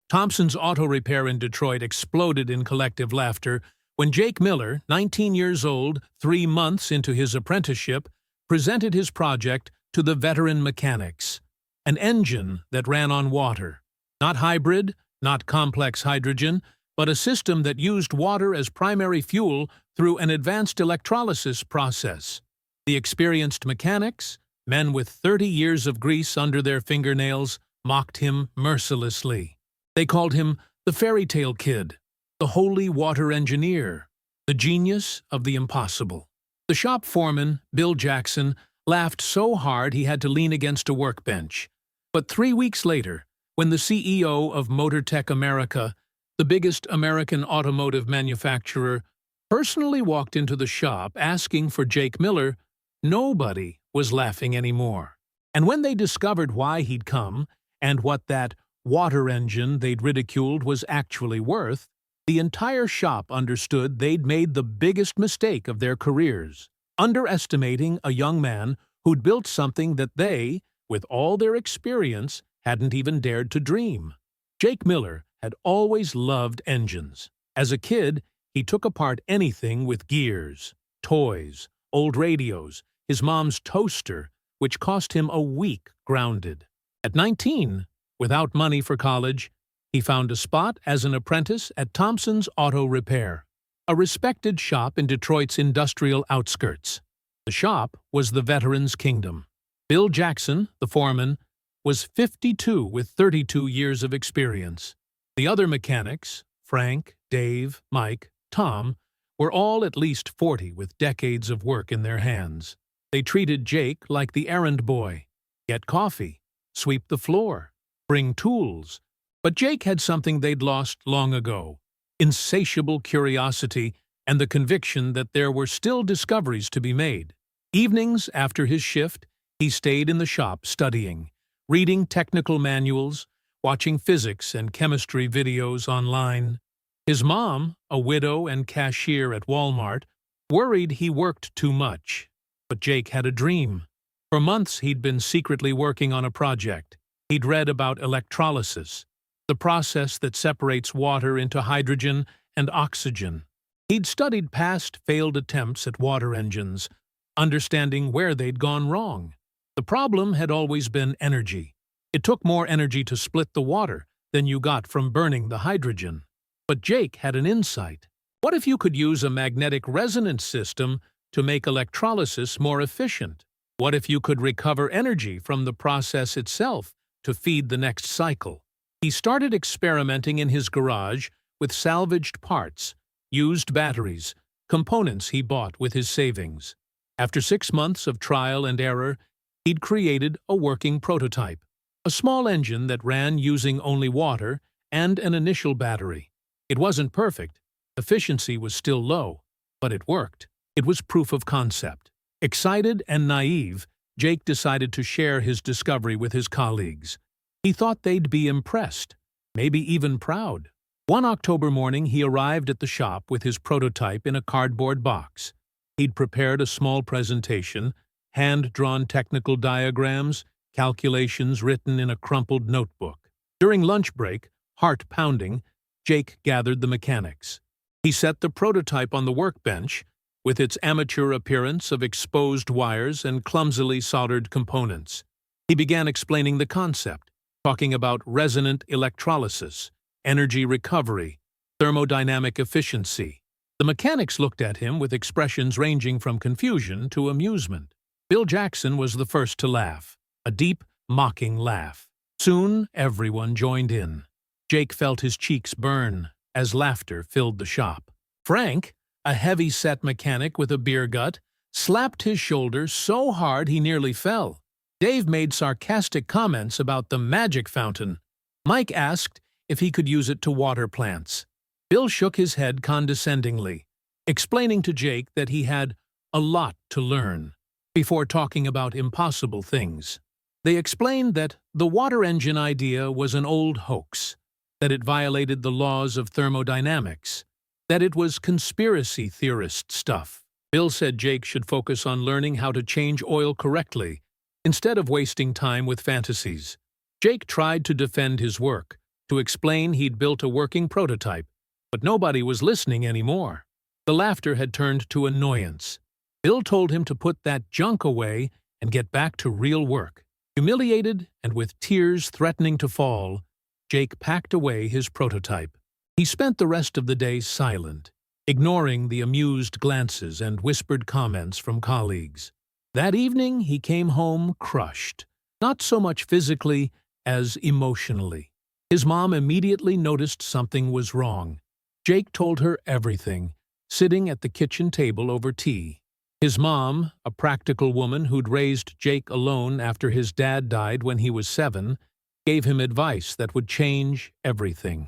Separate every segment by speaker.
Speaker 1: Thompson's auto repair in Detroit exploded in collective laughter when Jake Miller, 19 years old, 3 months into his apprenticeship, presented his project to the veteran mechanics. An engine that ran on water. Not hybrid, not complex hydrogen, but a system that used water as primary fuel through an advanced electrolysis process. The experienced mechanics, men with 30 years of grease under their fingernails, mocked him mercilessly. They called him the fairytale kid, the holy water engineer, the genius of the impossible. The shop foreman, Bill Jackson, laughed so hard he had to lean against a workbench. But 3 weeks later, when the CEO of MotorTech America, the biggest American automotive manufacturer, personally walked into the shop asking for Jake Miller, nobody was laughing anymore. And when they discovered why he'd come and what that water engine they'd ridiculed was actually worth, the entire shop understood they'd made the biggest mistake of their careers, underestimating a young man who'd built something that they, with all their experience, hadn't even dared to dream. Jake Miller had always loved engines. As a kid, he took apart anything with gears, toys, old radios, his mom's toaster, which cost him a week grounded. At 19, without money for college, he found a spot as an apprentice at Thompson's Auto Repair, a respected shop in Detroit's industrial outskirts. The shop was the veteran's kingdom. Bill Jackson, the foreman, was 52 with 32 years of experience. The other mechanics, Frank, Dave, Mike, Tom, were all at least 40 with decades of work in their hands. They treated Jake like the errand boy. Get coffee, sweep the floor, bring tools. But Jake had something they'd lost long ago: insatiable curiosity and the conviction that there were still discoveries to be made. Evenings after his shift, he stayed in the shop studying, reading technical manuals, watching physics and chemistry videos online. His mom, a widow and cashier at Walmart, worried he worked too much. But Jake had a dream. For months he'd been secretly working on a project. He'd read about electrolysis, the process that separates water into hydrogen and oxygen. He'd studied past failed attempts at water engines, understanding where they'd gone wrong. The problem had always been energy. It took more energy to split the water than you got from burning the hydrogen. But Jake had an insight. What if you could use a magnetic resonance system to make electrolysis more efficient? What if you could recover energy from the process itself to feed the next cycle? He started experimenting in his garage with salvaged parts, used batteries, components he bought with his savings. After 6 months of trial and error, he'd created a working prototype, a small engine that ran using only water and an initial battery. It wasn't perfect, efficiency was still low, but it worked. It was proof of concept. Excited and naive, Jake decided to share his discovery with his colleagues. He thought they'd be impressed, maybe even proud. One October morning, he arrived at the shop with his prototype in a cardboard box. He'd prepared a small presentation, hand-drawn technical diagrams, calculations written in a crumpled notebook. During lunch break, heart pounding, Jake gathered the mechanics. He set the prototype on the workbench, with its amateur appearance of exposed wires and clumsily soldered components. He began explaining the concept, talking about resonant electrolysis, energy recovery, thermodynamic efficiency. The mechanics looked at him with expressions ranging from confusion to amusement. Bill Jackson was the first to laugh, a deep, mocking laugh. Soon, everyone joined in. Jake felt his cheeks burn as laughter filled the shop. Frank, a heavy-set mechanic with a beer gut, slapped his shoulder so hard he nearly fell. Dave made sarcastic comments about the magic fountain. Mike asked if he could use it to water plants. Bill shook his head condescendingly, explaining to Jake that he had a lot to learn before talking about impossible things. They explained that the water engine idea was an old hoax, that it violated the laws of thermodynamics, that it was conspiracy theorist stuff. Bill said Jake should focus on learning how to change oil correctly, instead of wasting time with fantasies. Jake tried to defend his work, to explain he'd built a working prototype, but nobody was listening anymore. The laughter had turned to annoyance. Bill told him to put that junk away and get back to real work. Humiliated and with tears threatening to fall, Jake packed away his prototype. He spent the rest of the day silent, ignoring the amused glances and whispered comments from colleagues. That evening, he came home crushed, not so much physically as emotionally. His mom immediately noticed something was wrong. Jake told her everything, sitting at the kitchen table over tea. His mom, a practical woman who'd raised Jake alone after his dad died when he was 7, gave him advice that would change everything.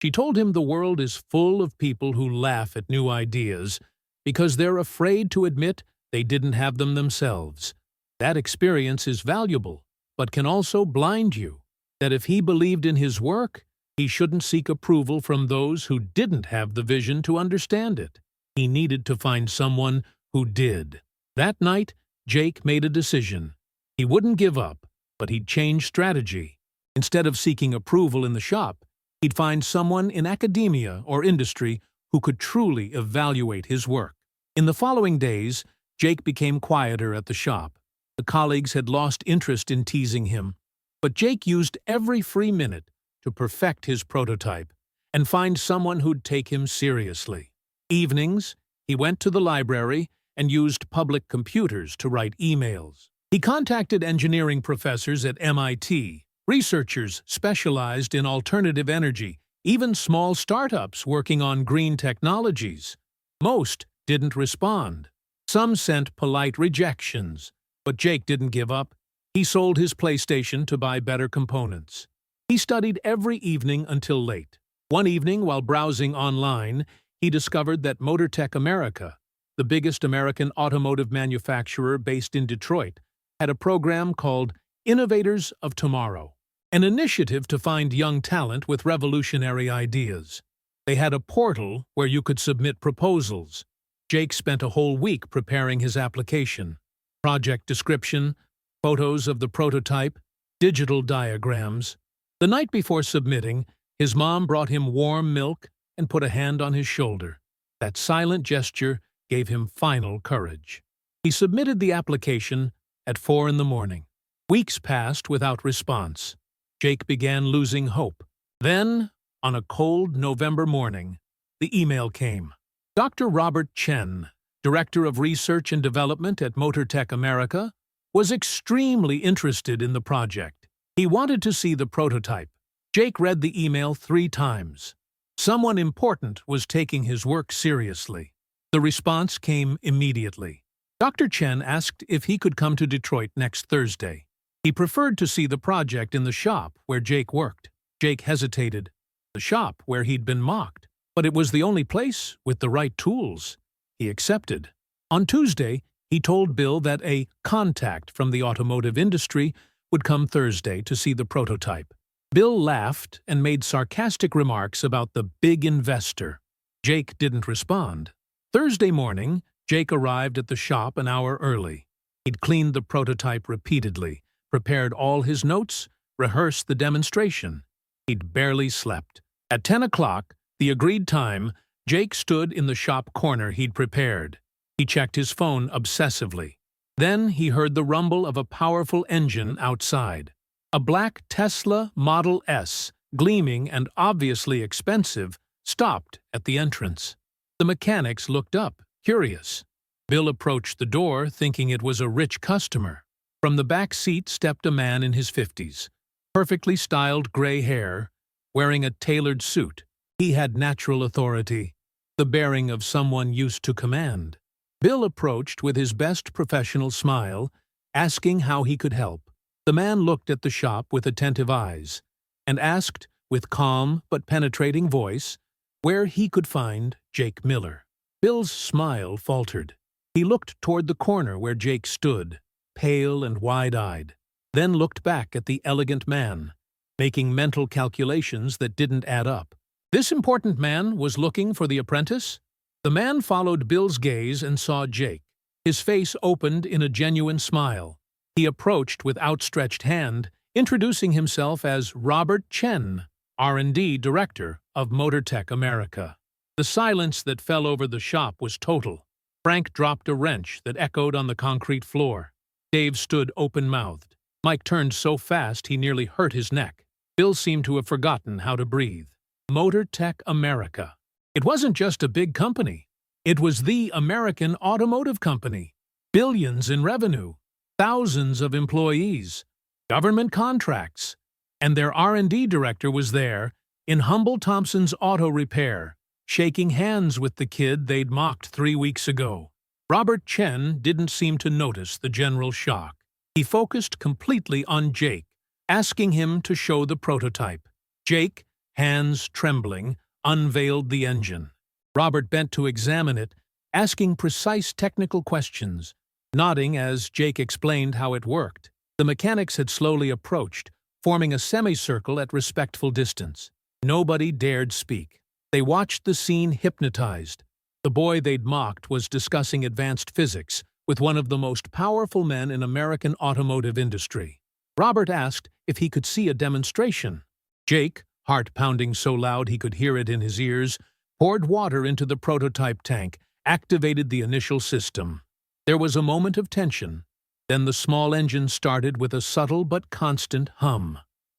Speaker 1: She told him the world is full of people who laugh at new ideas because they're afraid to admit they didn't have them themselves. That experience is valuable, but can also blind you. That if he believed in his work, he shouldn't seek approval from those who didn't have the vision to understand it. He needed to find someone who did. That night, Jake made a decision. He wouldn't give up, but he'd change strategy. Instead of seeking approval in the shop, he'd find someone in academia or industry who could truly evaluate his work. In the following days, Jake became quieter at the shop. The colleagues had lost interest in teasing him, but Jake used every free minute to perfect his prototype and find someone who'd take him seriously. Evenings, he went to the library and used public computers to write emails. He contacted engineering professors at MIT, researchers specialized in alternative energy, even small startups working on green technologies. Most didn't respond. Some sent polite rejections, but Jake didn't give up. He sold his PlayStation to buy better components. He studied every evening until late. One evening, while browsing online, he discovered that MotorTech America, the biggest American automotive manufacturer based in Detroit, had a program called Innovators of Tomorrow, an initiative to find young talent with revolutionary ideas. They had a portal where you could submit proposals. Jake spent a whole week preparing his application. Project description, photos of the prototype, digital diagrams. The night before submitting, his mom brought him warm milk and put a hand on his shoulder. That silent gesture gave him final courage. He submitted the application at 4 a.m. Weeks passed without response. Jake began losing hope. Then, on a cold November morning, the email came. Dr. Robert Chen, Director of Research and Development at MotorTech America, was extremely interested in the project. He wanted to see the prototype. Jake read the email 3 times. Someone important was taking his work seriously. The response came immediately. Dr. Chen asked if he could come to Detroit next Thursday. He preferred to see the project in the shop where Jake worked. Jake hesitated. The shop where he'd been mocked. But it was the only place with the right tools. He accepted. On Tuesday, he told Bill that a contact from the automotive industry would come Thursday to see the prototype. Bill laughed and made sarcastic remarks about the big investor. Jake didn't respond. Thursday morning, Jake arrived at the shop an hour early. He'd cleaned the prototype repeatedly, prepared all his notes, rehearsed the demonstration. He'd barely slept. At 10 o'clock, the agreed time, Jake stood in the shop corner he'd prepared. He checked his phone obsessively. Then he heard the rumble of a powerful engine outside. A black Tesla Model S, gleaming and obviously expensive, stopped at the entrance. The mechanics looked up, curious. Bill approached the door, thinking it was a rich customer. From the back seat stepped a man in his 50s, perfectly styled gray hair, wearing a tailored suit. He had natural authority, the bearing of someone used to command. Bill approached with his best professional smile, asking how he could help. The man looked at the shop with attentive eyes and asked, with calm but penetrating voice, where he could find Jake Miller. Bill's smile faltered. He looked toward the corner where Jake stood, pale and wide-eyed, then looked back at the elegant man, making mental calculations that didn't add up. This important man was looking for the apprentice? The man followed Bill's gaze and saw Jake. His face opened in a genuine smile. He approached with outstretched hand, introducing himself as Robert Chen, R&D director of MotorTech America. The silence that fell over the shop was total. Frank dropped a wrench that echoed on the concrete floor. Dave stood open-mouthed. Mike turned so fast he nearly hurt his neck. Bill seemed to have forgotten how to breathe. MotorTech America. It wasn't just a big company. It was the American automotive company. Billions in revenue, thousands of employees, government contracts, and their R&D director was there, in humble Thompson's auto repair, shaking hands with the kid they'd mocked 3 weeks ago. Robert Chen didn't seem to notice the general shock. He focused completely on Jake, asking him to show the prototype. Jake, hands trembling, unveiled the engine. Robert bent to examine it, asking precise technical questions, nodding as Jake explained how it worked. The mechanics had slowly approached, forming a semicircle at respectful distance. Nobody dared speak. They watched the scene hypnotized. The boy they'd mocked was discussing advanced physics with one of the most powerful men in American automotive industry. Robert asked if he could see a demonstration. Jake, heart pounding so loud he could hear it in his ears, poured water into the prototype tank, activated the initial system. There was a moment of tension. Then the small engine started with a subtle but constant hum.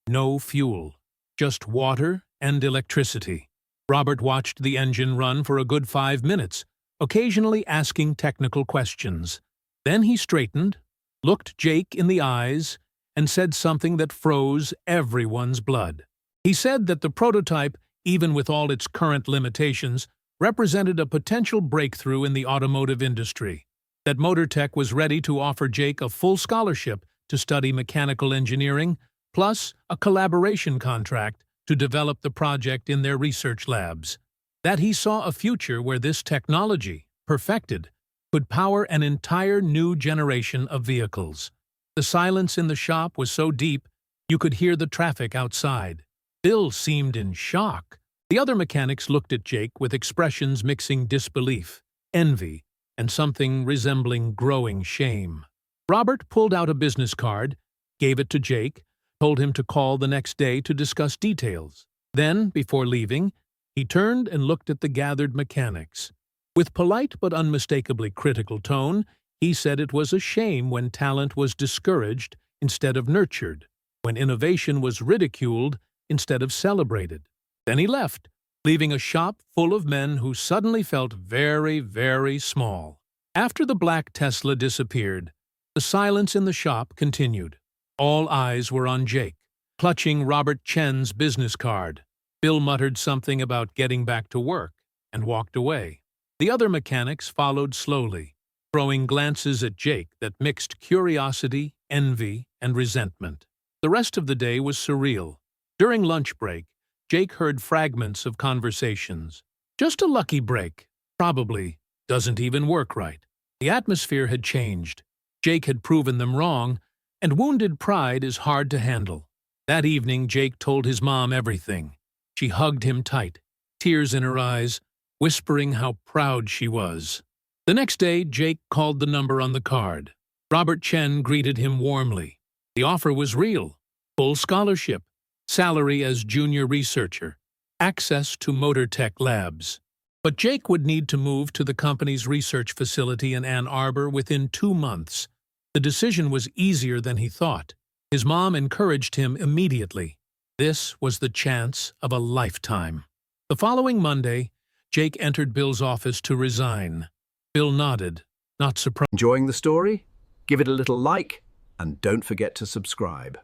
Speaker 1: No fuel, just water and electricity. Robert watched the engine run for a good 5 minutes, occasionally asking technical questions. Then he straightened, looked Jake in the eyes, and said something that froze everyone's blood. He said that the prototype, even with all its current limitations, represented a potential breakthrough in the automotive industry. That MotorTech was ready to offer Jake a full scholarship to study mechanical engineering, plus a collaboration contract to develop the project in their research labs. That he saw a future where this technology, perfected, could power an entire new generation of vehicles. The silence in the shop was so deep you could hear the traffic outside. Bill seemed in shock. The other mechanics looked at Jake with expressions mixing disbelief, envy, and something resembling growing shame. Robert pulled out a business card, gave it to Jake, told him to call the next day to discuss details. Then, before leaving, he turned and looked at the gathered mechanics. With polite but unmistakably critical tone, he said it was a shame when talent was discouraged instead of nurtured, when innovation was ridiculed instead of celebrated. Then he left, leaving a shop full of men who suddenly felt very, very small. After the black Tesla disappeared, the silence in the shop continued. All eyes were on Jake, clutching Robert Chen's business card. Bill muttered something about getting back to work and walked away. The other mechanics followed slowly, throwing glances at Jake that mixed curiosity, envy, and resentment. The rest of the day was surreal. During lunch break, Jake heard fragments of conversations. Just a lucky break. Probably doesn't even work right. The atmosphere had changed. Jake had proven them wrong, and wounded pride is hard to handle. That evening, Jake told his mom everything. She hugged him tight, tears in her eyes, whispering how proud she was. The next day, Jake called the number on the card. Robert Chen greeted him warmly. The offer was real. Full scholarship, salary as junior researcher, access to MotorTech labs. But Jake would need to move to the company's research facility in Ann Arbor within 2 months. The decision was easier than he thought. His mom encouraged him immediately. This was the chance of a lifetime. The following Monday, Jake entered Bill's office to resign. Bill nodded, not surprised.
Speaker 2: Enjoying the story? Give it a little like, and don't forget to subscribe.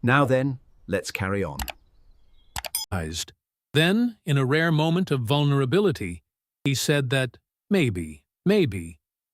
Speaker 2: Now then, let's carry on.
Speaker 1: Then, in a rare moment of vulnerability, he said that maybe,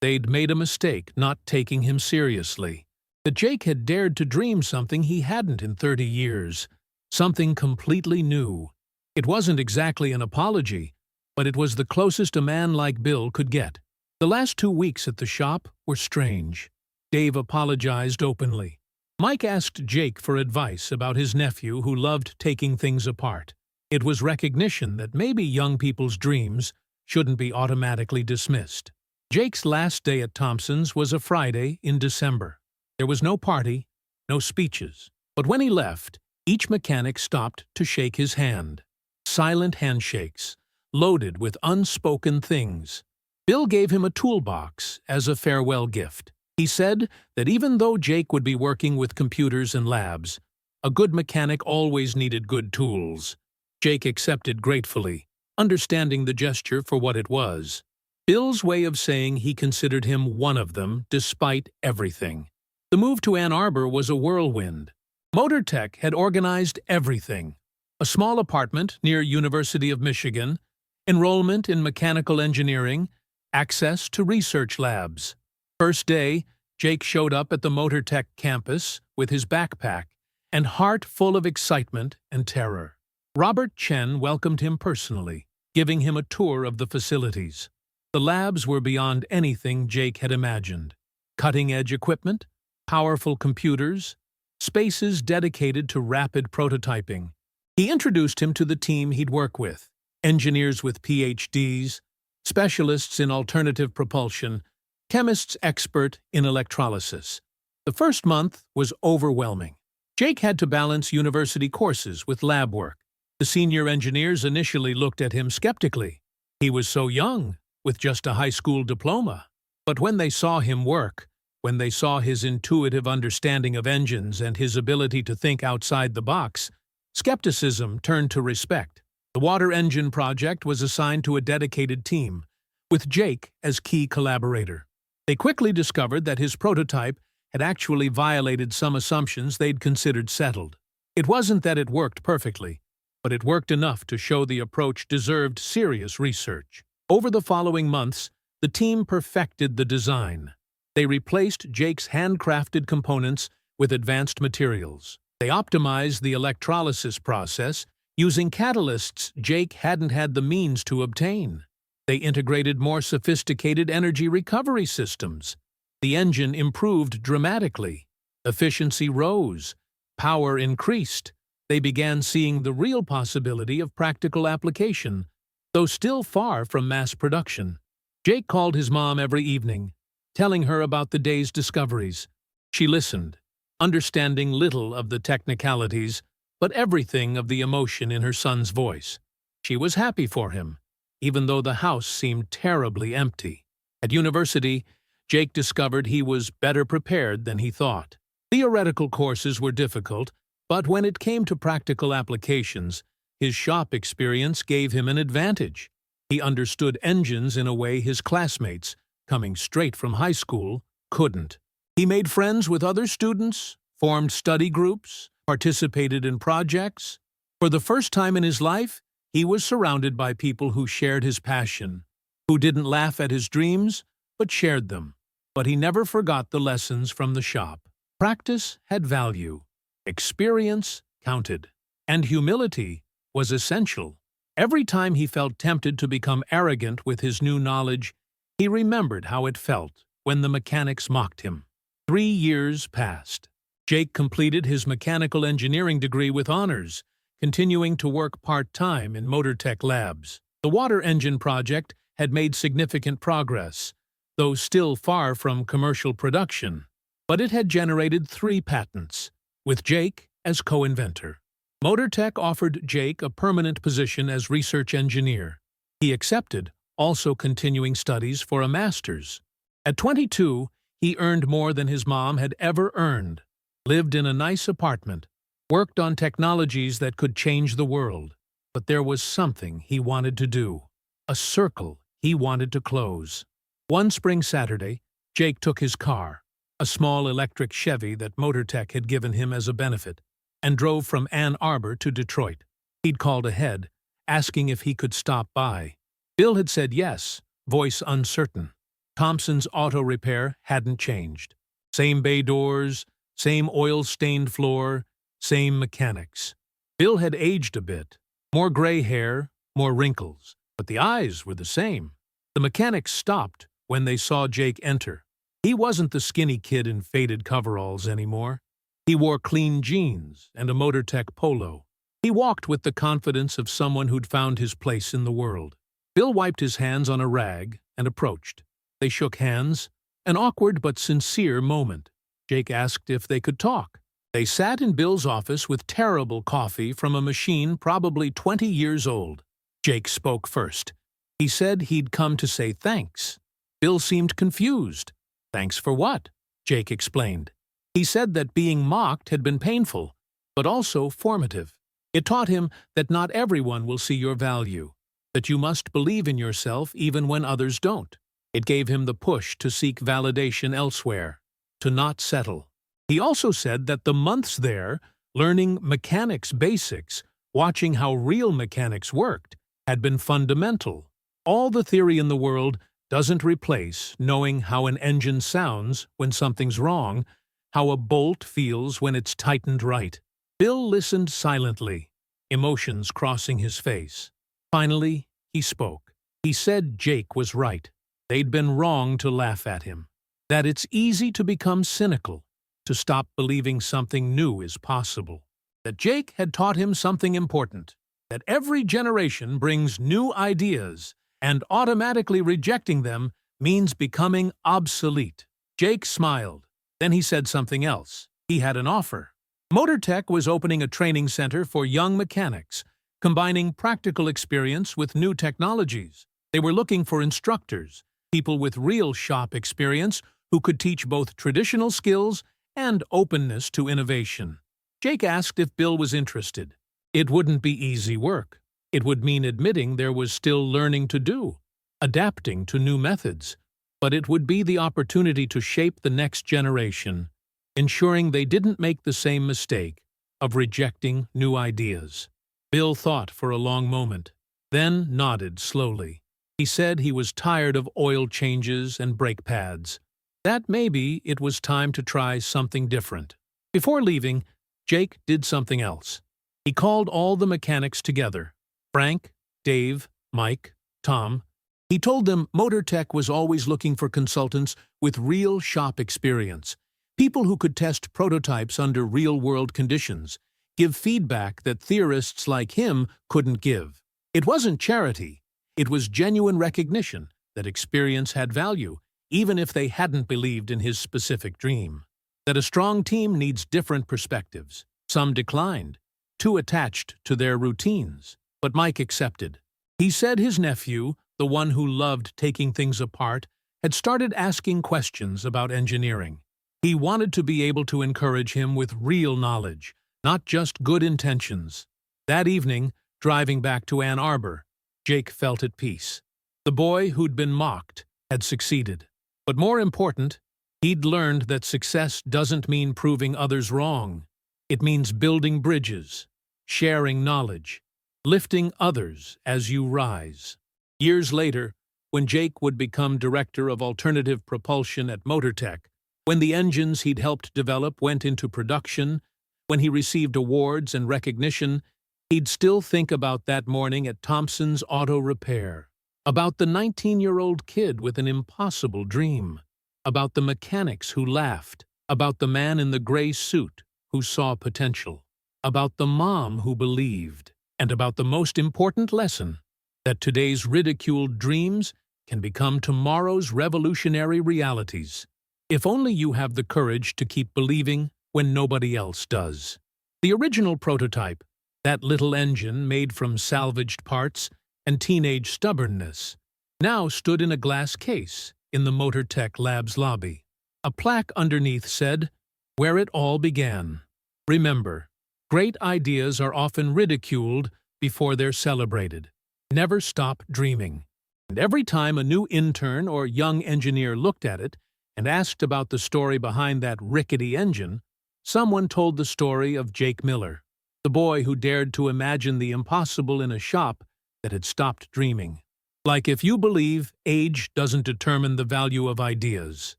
Speaker 1: they'd made a mistake not taking him seriously. That Jake had dared to dream something he hadn't in 30 years. Something completely new. It wasn't exactly an apology, but it was the closest a man like Bill could get. The last 2 weeks at the shop were strange. Dave apologized openly. Mike asked Jake for advice about his nephew who loved taking things apart. It was recognition that maybe young people's dreams shouldn't be automatically dismissed. Jake's last day at Thompson's was a Friday in December. There was no party, no speeches. But when he left, Each mechanic stopped to shake his hand. Silent handshakes, loaded with unspoken things. Bill gave him a toolbox as a farewell gift. He said that even though Jake would be working with computers and labs, a good mechanic always needed good tools. Jake accepted gratefully, understanding the gesture for what it was. Bill's way of saying he considered him one of them despite everything. The move to Ann Arbor was a whirlwind. MotorTech had organized everything. A small apartment near University of Michigan, enrollment in mechanical engineering, access to research labs. First day, Jake showed up at the MotorTech campus with his backpack and heart full of excitement and terror. Robert Chen welcomed him personally, giving him a tour of the facilities. The labs were beyond anything Jake had imagined. Cutting-edge equipment, powerful computers, spaces dedicated to rapid prototyping. He introduced him to the team he'd work with, engineers with PhDs, specialists in alternative propulsion, chemists expert in electrolysis. The first month was overwhelming. Jake had to balance university courses with lab work. The senior engineers initially looked at him skeptically. He was so young, with just a high school diploma. But when they saw him work, when they saw his intuitive understanding of engines and his ability to think outside the box, skepticism turned to respect. The water engine project was assigned to a dedicated team, with Jake as key collaborator. They quickly discovered that his prototype had actually violated some assumptions they'd considered settled. It wasn't that it worked perfectly, but it worked enough to show the approach deserved serious research. Over the following months, the team perfected the design. They replaced Jake's handcrafted components with advanced materials. They optimized the electrolysis process using catalysts Jake hadn't had the means to obtain. They integrated more sophisticated energy recovery systems. The engine improved dramatically. Efficiency rose. Power increased. They began seeing the real possibility of practical application, though still far from mass production. Jake called his mom every evening, telling her about the day's discoveries. She listened, understanding little of the technicalities, but everything of the emotion in her son's voice. She was happy for him, even though the house seemed terribly empty. At university, Jake discovered he was better prepared than he thought. Theoretical courses were difficult, but when it came to practical applications, his shop experience gave him an advantage. He understood engines in a way his classmates, coming straight from high school, couldn't. He made friends with other students, formed study groups, participated in projects. For the first time in his life, he was surrounded by people who shared his passion, who didn't laugh at his dreams, but shared them. But he never forgot the lessons from the shop. Practice had value, experience counted, and humility was essential. Every time he felt tempted to become arrogant with his new knowledge, he remembered how it felt when the mechanics mocked him. 3 years passed. Jake completed his mechanical engineering degree with honors, continuing to work part-time in MotorTech labs. The water engine project had made significant progress, though still far from commercial production. But it had generated 3 patents, with Jake as co-inventor. MotorTech offered Jake a permanent position as research engineer. He accepted, also continuing studies for a master's. At 22, he earned more than his mom had ever earned, lived in a nice apartment, worked on technologies that could change the world. But there was something he wanted to do, a circle he wanted to close. One spring Saturday, Jake took his car, a small electric Chevy that MotorTech had given him as a benefit, and drove from Ann Arbor to Detroit. He'd called ahead, asking if he could stop by. Bill had said yes, voice uncertain. Thompson's auto repair hadn't changed. Same bay doors, same oil-stained floor, same mechanics. Bill had aged a bit, more gray hair, more wrinkles, but the eyes were the same. The mechanics stopped when they saw Jake enter. He wasn't the skinny kid in faded coveralls anymore. He wore clean jeans and a MotorTech polo. He walked with the confidence of someone who'd found his place in the world. Bill wiped his hands on a rag and approached. They shook hands, an awkward but sincere moment. Jake asked if they could talk. They sat in Bill's office with terrible coffee from a machine probably 20 years old. Jake spoke first. He said he'd come to say thanks. Bill seemed confused. Thanks for what? Jake explained. He said that being mocked had been painful, but also formative. It taught him that not everyone will see your value, that you must believe in yourself even when others don't. It gave him the push to seek validation elsewhere, to not settle. He also said that the months there, learning mechanics basics, watching how real mechanics worked, had been fundamental. All the theory in the world doesn't replace knowing how an engine sounds when something's wrong, how a bolt feels when it's tightened right. Bill listened silently, emotions crossing his face. Finally, he spoke. He said Jake was right. They'd been wrong to laugh at him. That it's easy to become cynical, to stop believing something new is possible. That Jake had taught him something important. That every generation brings new ideas, and automatically rejecting them means becoming obsolete. Jake smiled. Then he said something else. He had an offer. MotorTech was opening a training center for young mechanics, combining practical experience with new technologies. They were looking for instructors, people with real shop experience who could teach both traditional skills and openness to innovation. Jake asked if Bill was interested. It wouldn't be easy work. It would mean admitting there was still learning to do, adapting to new methods, but it would be the opportunity to shape the next generation, ensuring they didn't make the same mistake of rejecting new ideas. Bill thought for a long moment, then nodded slowly. He said he was tired of oil changes and brake pads, that maybe it was time to try something different. Before leaving, Jake did something else. He called all the mechanics together. Frank, Dave, Mike, Tom. He told them MotorTech was always looking for consultants with real shop experience, people who could test prototypes under real-world conditions, give feedback that theorists like him couldn't give. It wasn't charity. It was genuine recognition that experience had value, even if they hadn't believed in his specific dream. That a strong team needs different perspectives. Some declined, too attached to their routines. But Mike accepted. He said his nephew, the one who loved taking things apart, had started asking questions about engineering. He wanted to be able to encourage him with real knowledge, not just good intentions. That evening, driving back to Ann Arbor, Jake felt at peace. The boy who'd been mocked had succeeded. But more important, he'd learned that success doesn't mean proving others wrong. It means building bridges, sharing knowledge, lifting others as you rise. Years later, when Jake would become director of alternative propulsion at MotorTech, when the engines he'd helped develop went into production, when he received awards and recognition, he'd still think about that morning at Thompson's Auto Repair, about the 19-year-old kid with an impossible dream, about the mechanics who laughed, about the man in the gray suit who saw potential, about the mom who believed, and about the most important lesson, that today's ridiculed dreams can become tomorrow's revolutionary realities, if only you have the courage to keep believing when nobody else does. The original prototype, that little engine made from salvaged parts and teenage stubbornness, now stood in a glass case in the MotorTech Lab's lobby. A plaque underneath said, "Where it all began." Remember, great ideas are often ridiculed before they're celebrated. Never stop dreaming. And every time a new intern or young engineer looked at it and asked about the story behind that rickety engine, someone told the story of Jake Miller, the boy who dared to imagine the impossible in a shop that had stopped dreaming. Like if you believe age doesn't determine the value of ideas.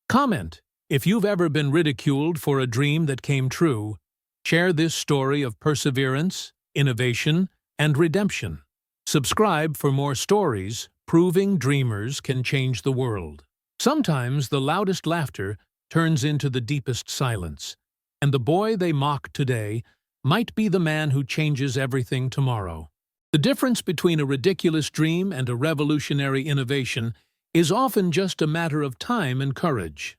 Speaker 1: Comment if you've ever been ridiculed for a dream that came true. Share this story of perseverance, innovation, and redemption. Subscribe for more stories proving dreamers can change the world. Sometimes the loudest laughter turns into the deepest silence, and the boy they mock today might be the man who changes everything tomorrow. The difference between a ridiculous dream and a revolutionary innovation is often just a matter of time and courage.